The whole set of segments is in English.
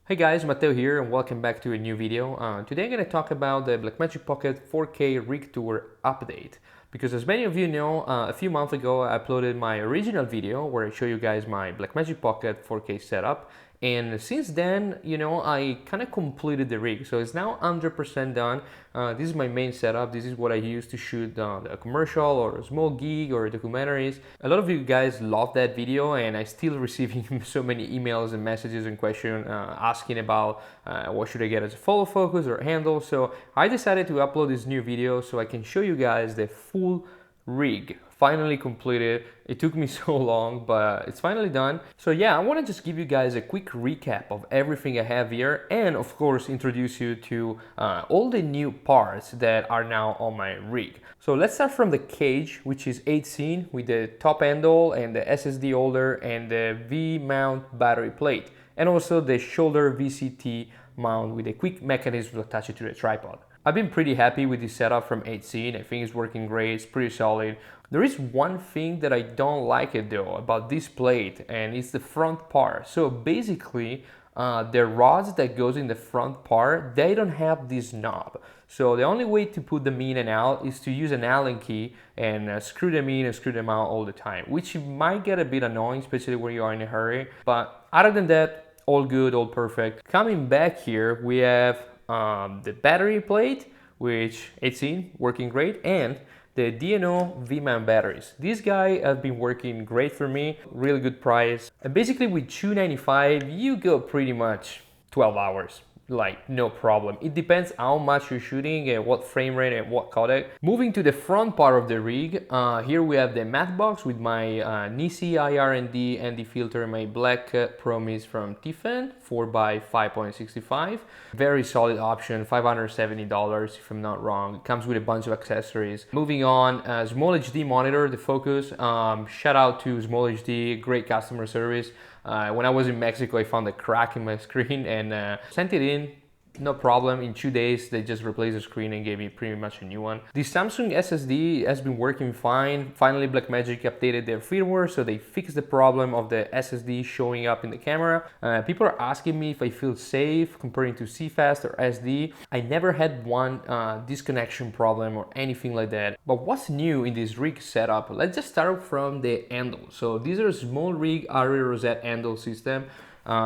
Hey guys, Matteo here and welcome back to a new video. Today I'm going to talk about the Blackmagic Pocket 4K Rig Tour update. Because as many of you know, a few months ago I uploaded my original video where I show you guys my Blackmagic Pocket 4K setup. And since then, I kind of completed the rig. So it's now 100% done. This is my main setup. This is what I use to shoot a commercial or a small gig or documentaries. A lot of you guys love that video and I still receiving so many emails and messages and questions asking about what should I get as a follow focus or handle. So I decided to upload this new video so I can show you guys the full rig finally completed. It took me so long, but it's finally done. So yeah, I want to just give you guys a quick recap of everything I have here and of course introduce you to all the new parts that are now on my rig. So let's start from the cage, which is 8 scene with the top handle and the SSD holder and the V-mount battery plate, and also the shoulder VCT mount with a quick mechanism to attach it to the tripod. I've been pretty happy with this setup from 8 scene. I think it's working great, it's pretty solid. There is one thing that I don't like it though about this plate, and it's the front part. So basically, the rods that goes in the front part, they don't have this knob. So the only way to put them in and out is to use an Allen key and screw them in and screw them out all the time, which might get a bit annoying, especially when you are in a hurry. But other than that, all good, all perfect. Coming back here, we have the battery plate, which 8 scene, working great, and the DNO V-mount batteries. These guys have been working great for me, really good price. And basically with $295, you go pretty much 12 hours. Like no problem. It depends how much you're shooting and what frame rate and what codec. Moving to the front part of the rig, here we have the matte box with my Nisi IR&D ND filter, my Black Promise from Tiffen 4x5.65. Very solid option, $570 if I'm not wrong. It comes with a bunch of accessories. Moving on, Small HD monitor, the focus. Shout out to Small HD, great customer service. When I was in Mexico, I found a crack in my screen and sent it in. No problem. In 2 days, they just replaced the screen and gave me pretty much a new one. The Samsung SSD has been working fine. Finally, Blackmagic updated their firmware, so they fixed the problem of the SSD showing up in the camera. People are asking me if I feel safe comparing to CFast or SD. I never had one disconnection problem or anything like that. But what's new in this rig setup? Let's just start from the handle. So these are small rig Aria Rosette handle system.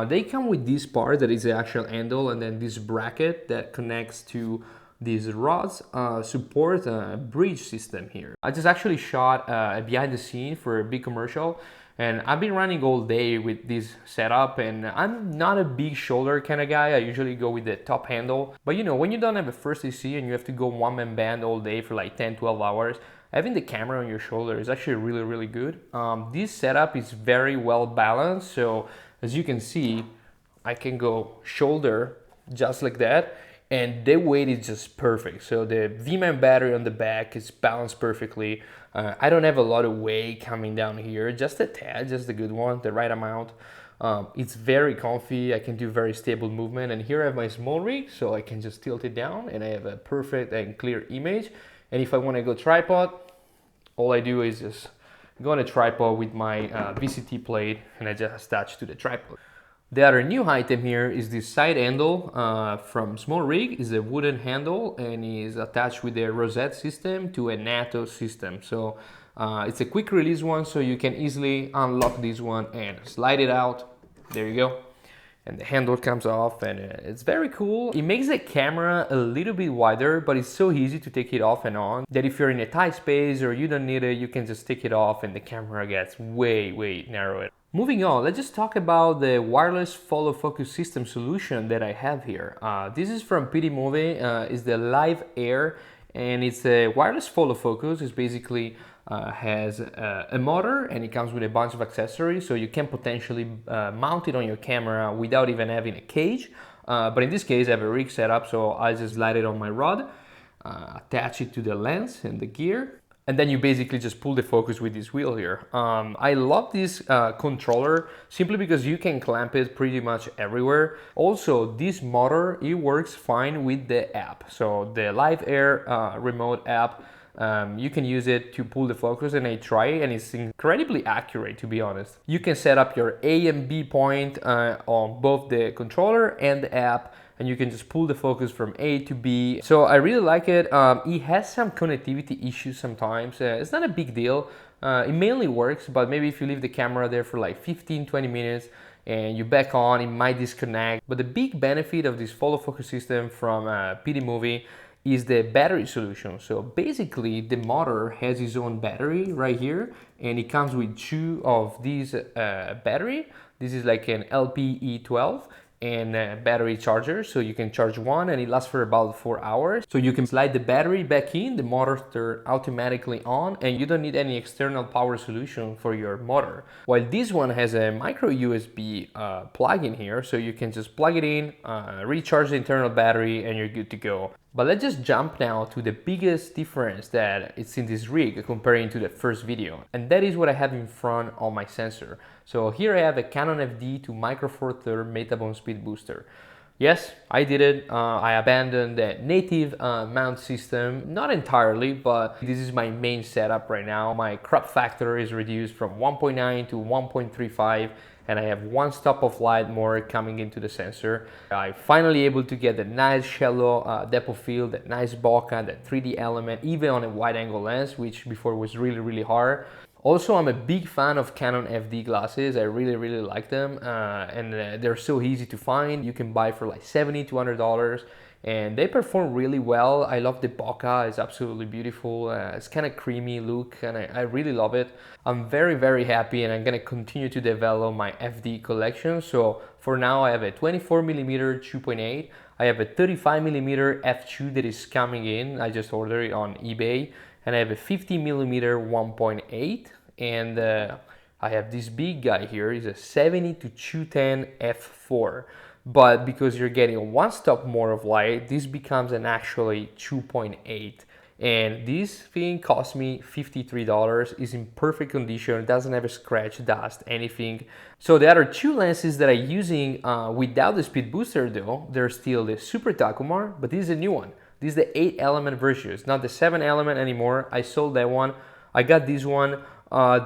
They come with this part that is the actual handle, and then this bracket that connects to these rods support a bridge system here. I just actually shot a behind the scene for a big commercial, and I've been running all day with this setup, and I'm not a big shoulder kind of guy. I usually go with the top handle, but when you don't have a first AC and you have to go one-man band all day for like 10-12 hours, having the camera on your shoulder is actually really, really good. This setup is very well balanced, so as you can see, I can go shoulder just like that, and the weight is just perfect. So the V-mount battery on the back is balanced perfectly. I don't have a lot of weight coming down here, just a tad, just the good one, the right amount. It's very comfy. I can do very stable movement, and here I have my small rig, so I can just tilt it down and I have a perfect and clear image. And if I want to go tripod, all I do is just go on a tripod with my VCT plate and I just attach to the tripod. The other new item here is this side handle from Small Rig. Is a wooden handle and is attached with a Rosette system to a NATO system. So it's a quick release one, so you can easily unlock this one and slide it out. There you go. And the handle comes off, and it's very cool. It makes the camera a little bit wider, but it's so easy to take it off and on that if you're in a tight space or you don't need it, you can just take it off and the camera gets way narrower. Moving on, let's just talk about the wireless follow focus system solution that I have here. This is from PD Movie, it's the Live Air, and it's a wireless follow focus. It's basically has a motor, and it comes with a bunch of accessories, so you can potentially mount it on your camera without even having a cage. But in this case, I have a rig setup, so I just slide it on my rod, attach it to the lens and the gear, and then you basically just pull the focus with this wheel here. I love this controller simply because you can clamp it pretty much everywhere. Also, this motor, it works fine with the app. So the Live Air remote app You can use it to pull the focus, and I try it, and it's incredibly accurate, to be honest. You can set up your A and B point on both the controller and the app, and you can just pull the focus from A to B. So I really like it. It has some connectivity issues sometimes. It's not a big deal. It mainly works, but maybe if you leave the camera there for like 15-20 minutes and you back on, it might disconnect. But the big benefit of this follow focus system from PD Movie is the battery solution. So basically the motor has its own battery right here, and it comes with two of these battery. This is like an LPE12 and battery charger, so you can charge one and it lasts for about 4 hours. So you can slide the battery back in, the motor turns automatically on, and you don't need any external power solution for your motor. While this one has a micro USB plug in here, so you can just plug it in, recharge the internal battery, and you're good to go. But let's just jump now to the biggest difference that it's in this rig comparing to the first video, and that is what I have in front of my sensor. So here I have a Canon FD to Micro Four Thirds Metabone Speed Booster. Yes, I did it. I abandoned the native mount system, not entirely, but this is my main setup right now. My crop factor is reduced from 1.9 to 1.35, and I have one stop of light more coming into the sensor. I finally able to get the nice shallow depth of field, that nice bokeh, that 3D element, even on a wide angle lens, which before was really hard. Also, I'm a big fan of Canon FD glasses. I really like them, and they're so easy to find. You can buy for like $70 to $100, and they perform really well. I love the bokeh, it's absolutely beautiful. It's kind of creamy look, and I really love it. I'm very happy, and I'm gonna continue to develop my FD collection. So for now, I have a 24mm 2.8. I have a 35mm f2 that is coming in. I just ordered it on eBay. And I have a 50mm 1.8, and I have this big guy here. It's a 70 to 210 f4. But because you're getting one stop more of light, this becomes an actually 2.8. And this thing cost me $53. It's in perfect condition, doesn't have a scratch, dust, anything. So the other two lenses that I'm using without the speed booster though, they're still the Super Takumar, but this is a new one. This is the 8 element version. It's not the 7 element anymore. I sold that one. I got this one.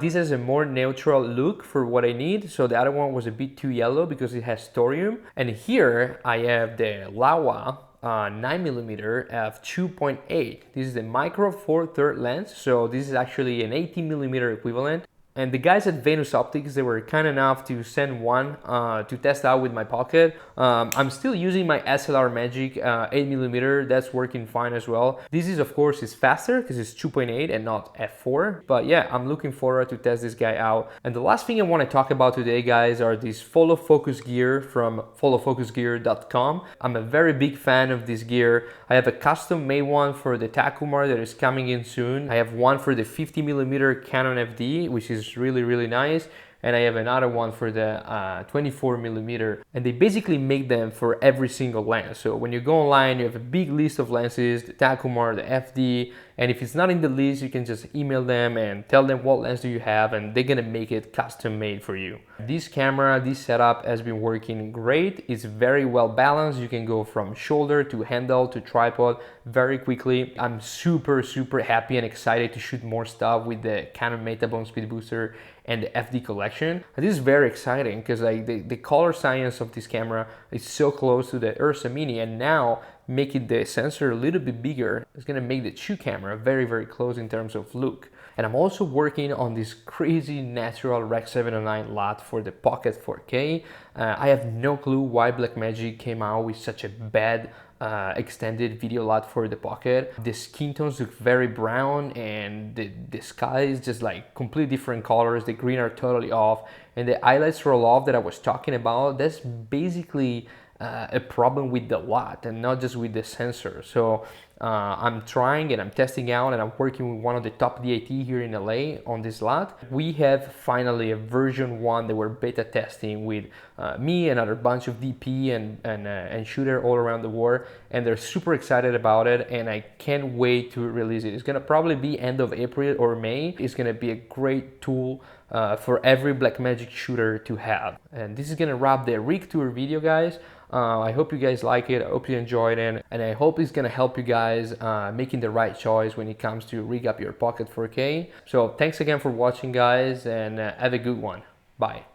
This has a more neutral look for what I need. So the other one was a bit too yellow because it has thorium. And here I have the Laowa 9mm f2.8. This is the Micro Four Thirds lens. So this is actually an 18mm equivalent. And the guys at Venus Optics, they were kind enough to send one to test out with my pocket. I'm still using my SLR Magic 8mm, that's working fine as well. This is, of course, is faster because it's 2.8 and not f4. But yeah, I'm looking forward to test this guy out. And the last thing I want to talk about today, guys, are these follow focus gear from followfocusgear.com. I'm a very big fan of this gear. I have a custom made one for the Takumar that is coming in soon. I have one for the 50mm Canon FD, which is really nice, and I have another one for the 24mm, and they basically make them for every single lens. So when you go online, you have a big list of lenses, the Takumar, the FD, and if it's not in the list, you can just email them and tell them what lens do you have, and they're gonna make it custom made for you. This camera, this setup has been working great. It's very well balanced. You can go from shoulder to handle to tripod very quickly. I'm super happy and excited to shoot more stuff with the Canon Metabone Speed Booster and the FD collection. And this is very exciting because like the color science of this camera is so close to the Ursa Mini, and now making the sensor a little bit bigger is gonna make the two camera very close in terms of look. And I'm also working on this crazy natural Rec 709 LUT for the Pocket 4K. I have no clue why Blackmagic came out with such a bad extended video LUT for the Pocket. The skin tones look very brown, and the sky is just like completely different colors. The green are totally off, and the highlights roll off that I was talking about, that's basically a problem with the LUT and not just with the sensor. So I'm trying and I'm testing out, and I'm working with one of the top DAT here in LA on this LUT. We have finally a version 1 that we're beta testing with me and a bunch of DP and shooter all around the world, and they're super excited about it, and I can't wait to release it. It's gonna probably be end of April or May. It's gonna be a great tool for every Blackmagic shooter to have. And this is gonna wrap the rig tour video, guys. I hope you guys like it. I hope you enjoyed it, and I hope it's gonna help you guys making the right choice when it comes to rig up your Pocket 4K. So thanks again for watching, guys, and have a good one. Bye.